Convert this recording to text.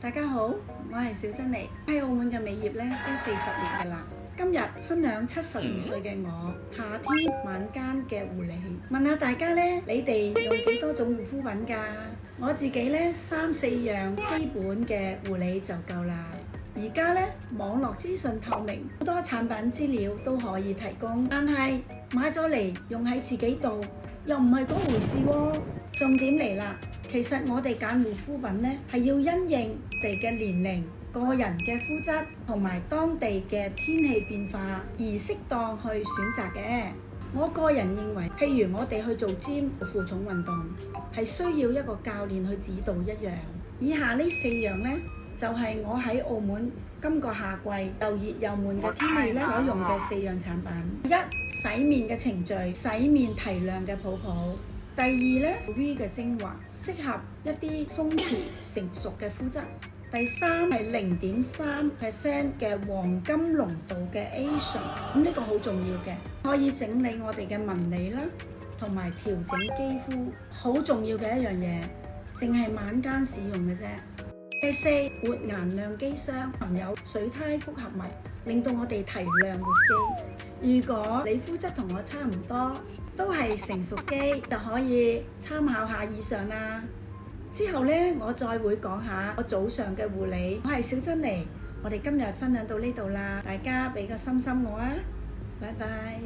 大家好，我係小珍妮，喺澳門嘅美業咧都40年㗎啦。今日分享72歲嘅我夏天晚間嘅護理，問下大家咧，你哋用幾多種護膚品㗎？我自己咧3、4樣基本嘅護理就夠啦。而家咧網絡資訊透明，好多產品資料都可以提供，但係買咗嚟用喺自己度又唔係嗰回事喎。重點嚟啦，其實我哋揀護膚品咧係要因應地嘅年齡、個人嘅膚質同埋當地嘅天氣變化而適當去選擇嘅。我個人認為，譬如我哋去做 gym 負重運動，係需要一個教練去指導一樣。以下呢4樣呢，就係我喺澳門今個夏季又熱又悶嘅天氣咧所用嘅4樣產品。一、洗面嘅程序，洗面提亮嘅泡泡。第二咧 V 嘅精華，適合一啲鬆弛成熟嘅膚質。第三係0.3% 嘅黃金濃度嘅 Asian， 咁呢個好重要嘅，可以整理我哋嘅紋理啦，同埋調整肌膚，好重要嘅一樣嘢，淨係晚間使用嘅啫。第四，活顏亮肌霜，含有水肽複合物，令到我哋提亮活肌。如果你膚質同我差唔多，都係成熟肌，就可以參考下以上啦。之後呢，我再會講下我早上嘅護理。我係小珍妮，我哋今日分享到呢度啦，大家俾個心心我啊，拜拜。